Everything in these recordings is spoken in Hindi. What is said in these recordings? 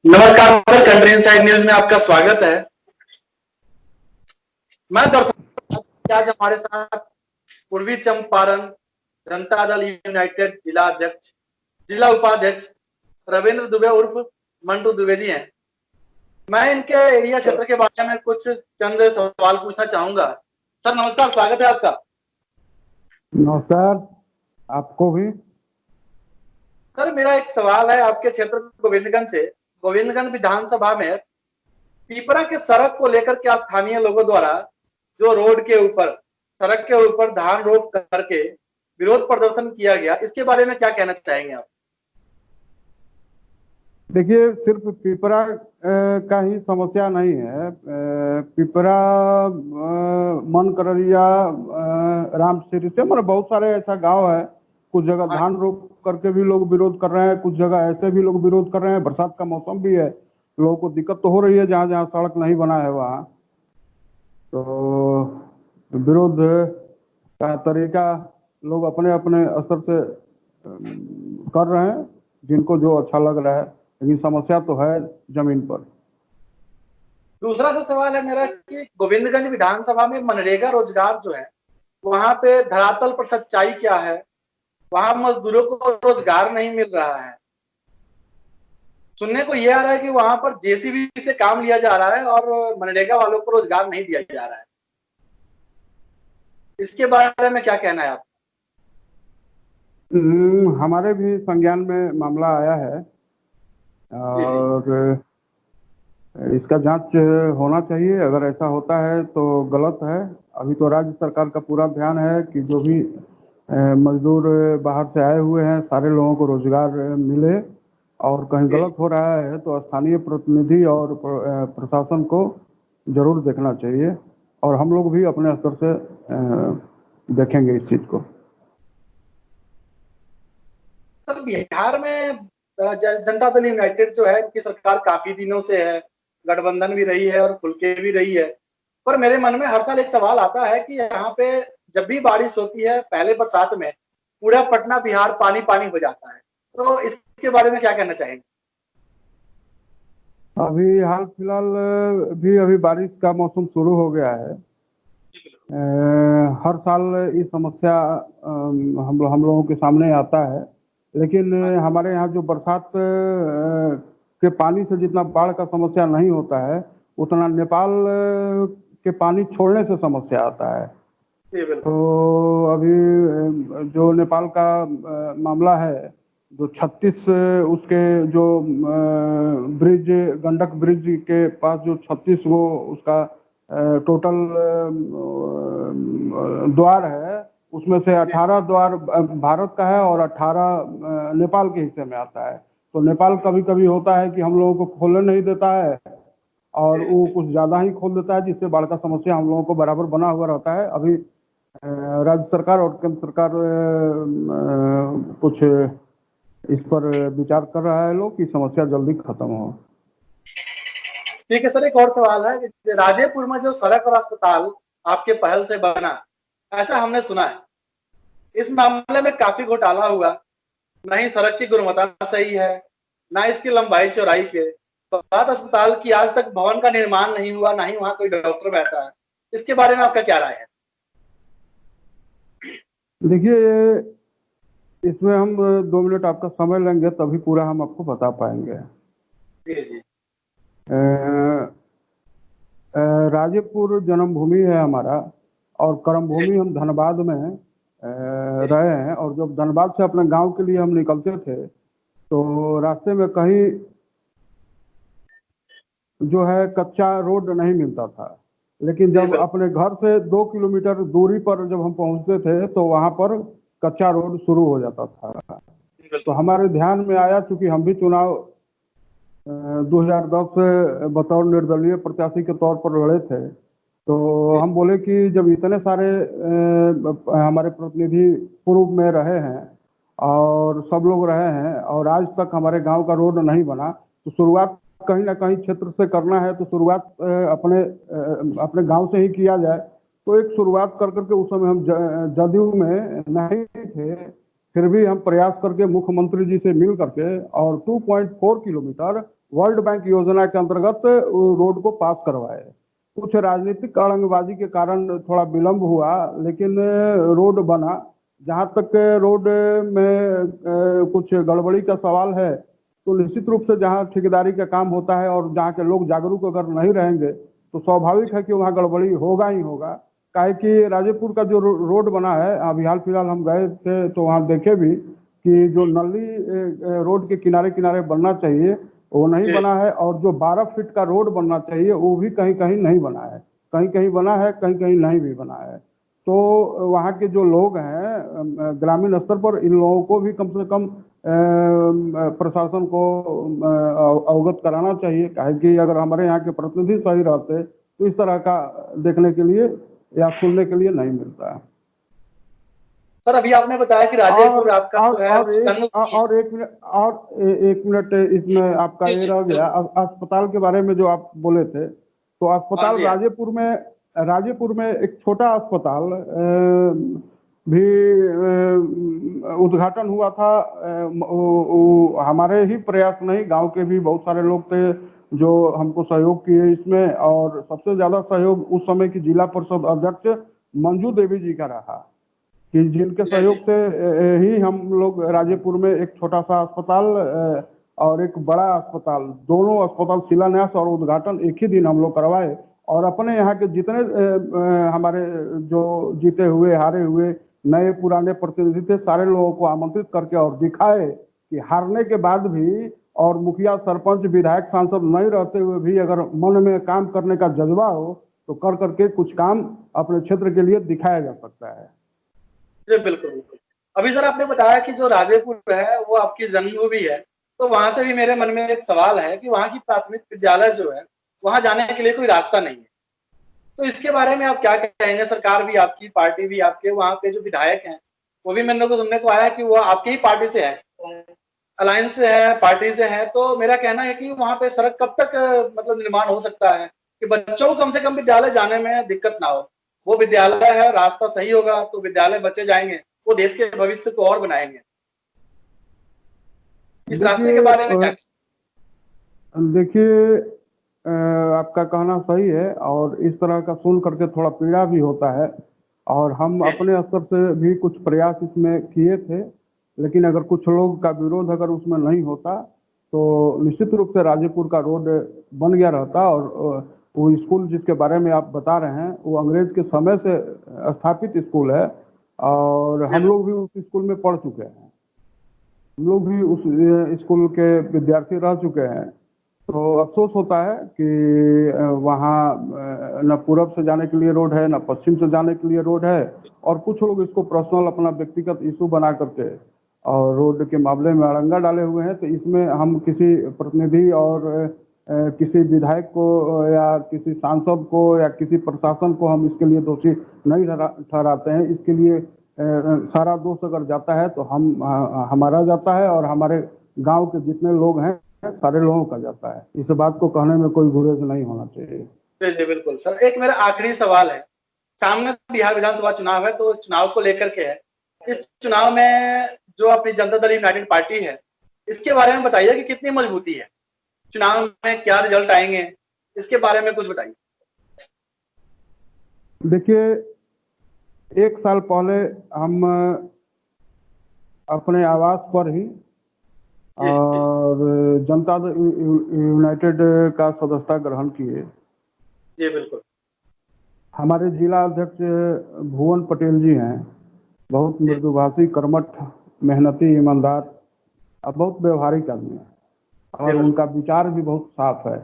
नमस्कार सर, कंट्री इनसाइड न्यूज में आपका स्वागत है। मैं दर्शक आज हमारे साथ पूर्वी चंपारण जनता दल यूनाइटेड जिला अध्यक्ष, जिला उपाध्यक्ष रविंद्र दुबे उर्फ मंटू दुबे जी हैं। मैं इनके एरिया क्षेत्र के बारे में कुछ चंद सवाल पूछना चाहूंगा। सर नमस्कार, स्वागत है आपका। नमस्कार, आपको भी। सर मेरा एक सवाल है आपके क्षेत्र गोविंदगंज से। गोविंदगंज विधानसभा में पीपरा के सड़क को लेकर के स्थानीय लोगों द्वारा जो रोड के ऊपर, सड़क के ऊपर धान रोप करके विरोध प्रदर्शन किया गया, इसके बारे में क्या कहना चाहेंगे आप? देखिए, सिर्फ पिपरा का ही समस्या नहीं है। पिपरा, मनकररिया, रामसिरी से मतलब बहुत सारे ऐसा गांव है। कुछ जगह धान रोप करके भी लोग विरोध कर रहे हैं, कुछ जगह ऐसे भी लोग विरोध कर रहे हैं। बरसात का मौसम भी है, लोगों को दिक्कत तो हो रही है जहाँ जहाँ सड़क नहीं बना है वहाँ। तो विरोध का तरीका लोग अपने अपने स्तर से कर रहे हैं, जिनको जो अच्छा लग रहा है, लेकिन समस्या तो है जमीन पर। दूसरा सवाल है मेरा कि गोविंदगंज विधानसभा में मनरेगा रोजगार जो है, वहां पे धरातल पर सच्चाई क्या है? वहां मजदूरों को रोजगार नहीं मिल रहा है। सुनने को यह आ रहा है कि वहां पर जेसीबी से काम लिया जा रहा है और मनरेगा वालों को रोजगार नहीं दिया जा रहा है। इसके बारे में क्या कहना है आप? हमारे भी संज्ञान में मामला आया है और इसका जांच होना चाहिए। अगर ऐसा होता है तो गलत है। अभी तो राज्य सरकार का पूरा ध्यान है कि जो भी मजदूर बाहर से आए हुए हैं, सारे लोगों को रोजगार मिले। और कहीं गलत हो रहा है तो स्थानीय प्रतिनिधि और प्रशासन को जरूर देखना चाहिए, और हम लोग भी अपने स्तर से देखेंगे इस चीज को। सर बिहार में जनता दल यूनाइटेड जो है, इनकी सरकार काफी दिनों से है, गठबंधन भी रही है और खुल के भी रही है। पर मेरे मन में हर साल एक सवाल आता है कि यहाँ पे जब भी बारिश होती है, पहले बरसात में पूरा पटना बिहार पानी पानी हो जाता है। तो इसके बारे में क्या कहना चाहेंगे? अभी हाल फिलहाल भी अभी बारिश का मौसम शुरू हो गया है। हर साल ये समस्या हम लोगों के सामने आता है, लेकिन हमारे यहाँ जो बरसात के पानी से जितना बाढ़ का समस्या नहीं होता है, उतना नेपाल के पानी छोड़ने से समस्या आता है। तो अभी जो नेपाल का मामला है, जो 36 उसके जो ब्रिज, गंडक ब्रिज के पास जो 36 वो उसका टोटल द्वार है, उसमें से 18 द्वार भारत का है और 18 नेपाल के हिस्से में आता है। तो नेपाल कभी कभी होता है कि हम लोगों को खोलने नहीं देता है, और वो कुछ ज़्यादा ही खोल देता है, जिससे बाढ़ का समस्या हम लोगों को बराबर बना हुआ रहता है। अभी राज्य सरकार और केंद्र सरकार कुछ इस पर विचार कर रहा है लोग कि समस्या जल्दी खत्म हो। ठीक है सर, एक और सवाल है कि राजेपुर में जो सड़क और अस्पताल आपके पहल से बना, ऐसा हमने सुना है। इस मामले में काफी घोटाला हुआ, न ही सड़क की गुणवत्ता सही है, न इसकी लंबाई चौड़ाई के बाद अस्पताल की आज तक भवन का निर्माण नहीं हुआ, ना ही वहां कोई डॉक्टर बैठा है। इसके बारे में आपका क्या राय है? देखिए, इसमें हम 2 मिनट आपका समय लेंगे तभी पूरा हम आपको बता पाएंगे। जी जी। राजेपुर जन्मभूमि है हमारा, और कर्मभूमि हम धनबाद में रहे हैं। और जब धनबाद से अपने गांव के लिए हम निकलते थे, तो रास्ते में कहीं जो है कच्चा रोड नहीं मिलता था। लेकिन जब अपने घर से 2 किलोमीटर दूरी पर जब हम पहुंचते थे, तो वहां पर कच्चा रोड शुरू हो जाता था। तो हमारे ध्यान में आया, चूंकि हम भी चुनाव 2010 से बतौर निर्दलीय प्रत्याशी के तौर पर लड़े थे, तो हम बोले कि जब इतने सारे हमारे प्रतिनिधि पूर्व में रहे हैं और सब लोग रहे हैं, और आज तक हमारे गांव का रोड नहीं बना, तो शुरुआत कहीं ना कहीं क्षेत्र से करना है। तो शुरुआत अपने गांव से ही किया जाए। तो एक शुरुआत कर करके, उस समय हम जदयू में नहीं थे, फिर भी हम प्रयास करके मुख्यमंत्री जी से मिल करके और 2.4 किलोमीटर वर्ल्ड बैंक योजना के अंतर्गत रोड को पास करवाए। कुछ राजनीतिक अड़ंगबाजी के कारण थोड़ा विलंब हुआ, लेकिन रोड बना। जहाँ तक रोड में कुछ गड़बड़ी का सवाल है, तो निश्चित रूप से जहाँ ठेकेदारी का काम होता है और जहाँ के लोग जागरूक अगर नहीं रहेंगे तो स्वाभाविक है कि वहाँ गड़बड़ी होगा ही होगा। काहे कि राजेपुर का जो रोड बना है, अभी हाल फिलहाल हम गए थे तो वहाँ देखे भी कि जो नली रोड के किनारे किनारे बनना चाहिए वो नहीं जी बना है, और जो 12 फीट का रोड बनना चाहिए वो भी कहीं कहीं नहीं बना है, कहीं कहीं बना है, कहीं कहीं नहीं भी बना है। तो वहाँ के जो लोग हैं ग्रामीण स्तर पर, इन लोगों को भी कम से कम प्रशासन को अवगत कराना चाहिए। काहे कि अगर हमारे यहाँ के प्रतिनिधि सही रहते तो इस तरह का देखने के लिए या सुनने के लिए नहीं मिलता है। सर, अभी आपने बताया कि और राजेपुर आपका और जो है और एक जन्मभूमि है। और एक मिनट और एक मिनट इसमें आपका जी ये जी रह गया, बिल्कुल। अस्पताल के बारे में जो आप बोले थे, तो हाँ अस्पताल जी हाँ। राजेपुर में एक छोटा अस्पताल भी उद्घाटन हुआ था। हमारे ही प्रयास नहीं, गांव के भी बहुत सारे लोग थे जो हमको सहयोग किए इसमें, और सबसे ज्यादा सहयोग उस समय की जिला परिषद अध्यक्ष मंजू देवी जी का रहा, कि जिनके जी जी सहयोग से ही हम लोग राजेपुर में एक छोटा सा अस्पताल और एक बड़ा अस्पताल, दोनों अस्पताल शिलान्यास और उद्घाटन एक ही दिन हम लोग करवाए। और अपने यहाँ के जितने हमारे जो जीते हुए हारे हुए नए पुराने प्रतिनिधि थे, सारे लोगों को आमंत्रित करके और दिखाए कि हारने के बाद भी और मुखिया सरपंच विधायक सांसद नहीं रहते हुए भी अगर मन में काम करने का जज्बा हो तो कर करके कुछ काम अपने क्षेत्र के लिए दिखाया जा सकता है। जी बिल्कुल बिल्कुल। अभी सर आपने बताया कि जो राजेपुर है वो आपकी जन्मभूमि है, तो वहां से भी मेरे मन में एक सवाल है कि वहाँ की प्राथमिक विद्यालय जो है वहां जाने के लिए कोई रास्ता नहीं है। तो इसके बारे में आप क्या कहेंगे? सरकार भी आपकी, पार्टी भी आपके, वहाँ पे जो विधायक हैं वो भी मैंने को सुनने को आया कि वो आपकी ही पार्टी से है, अलायंस से है, पार्टी से है। तो मेरा कहना है कि वहाँ पे सड़क कब तक मतलब निर्माण हो सकता है कि बच्चों को कम से कम विद्यालय जाने में दिक्कत ना हो। वो विद्यालय है, रास्ता सही होगा तो विद्यालय बच्चे जाएंगे, वो देश के भविष्य को और बनाएंगे। इस रास्ते के देखिए बारे में क्या? देखिए आपका कहना सही है, और इस तरह का सुन करके थोड़ा पीड़ा भी होता है, और हम जी जी अपने स्तर से भी कुछ प्रयास इसमें किए थे। लेकिन अगर कुछ लोग का विरोध अगर उसमें नहीं होता तो निश्चित रूप से राजेपुर का रोड बन गया रहता। और वो स्कूल जिसके बारे में आप बता रहे हैं वो अंग्रेज के समय से स्थापित स्कूल है, और जी हम लोग भी उस स्कूल में पढ़ चुके हैं, हम लोग भी उस स्कूल के विद्यार्थी रह चुके हैं। तो अफसोस होता है कि वहाँ न पूरब से जाने के लिए रोड है, न पश्चिम से जाने के लिए रोड है, और कुछ लोग इसको पर्सनल अपना व्यक्तिगत इशू बना करके और रोड के मामले में अड़ंगा डाले हुए हैं। तो इसमें हम किसी प्रतिनिधि और किसी विधायक को या किसी सांसद को या किसी प्रशासन को हम इसके लिए दोषी नहीं ठहराते हैं। इसके लिए सारा दोष अगर जाता है तो हमारा जाता है, और हमारे गांव के जितने लोग हैं सारे लोगों का जाता है। इस बात को कहने में कोई गुरेज नहीं होना चाहिए। जी जी बिल्कुल सर। एक मेरा आखिरी सवाल है, सामने बिहार विधानसभा चुनाव है, तो इस चुनाव को लेकर के है, इस चुनाव में जो अपनी जनता दल यूनाइटेड पार्टी है, इसके बारे में बताइए कि कितनी मजबूती है, चुनाव में क्या रिजल्ट आएंगे, इसके बारे में कुछ बताइए। देखिए, एक साल पहले हम अपने आवास पर ही जी जी और जनता दल यूनाइटेड का सदस्यता ग्रहण किए। जी बिल्कुल। हमारे जिला अध्यक्ष भुवन पटेल जी हैं, बहुत जी मृदुभाषी, कर्मठ, मेहनती, ईमानदार और बहुत व्यवहारिक आदमी है, जी और बिल्कुल। उनका विचार भी बहुत साफ है।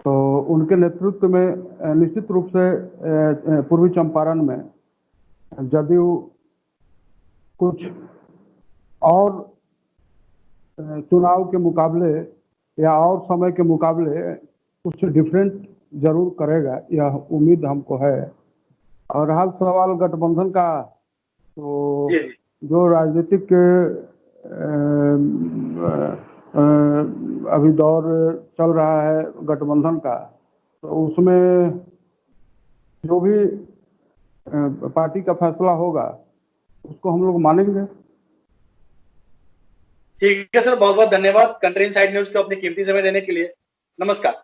तो उनके नेतृत्व में निश्चित रूप से पूर्वी चंपारण में जदयू कुछ और चुनाव के मुकाबले या और समय के मुकाबले कुछ डिफरेंट जरूर करेगा, यह उम्मीद हमको है। और हाल सवाल गठबंधन का, जी तो जी जो राजनीतिक अभी दौर चल रहा है गठबंधन का, तो उसमें जो भी पार्टी का फैसला होगा उसको हम लोग मानेंगे। ठीक है सर, बहुत बहुत धन्यवाद कंट्री इनसाइड न्यूज को अपनी कीमती समय देने के लिए। नमस्कार।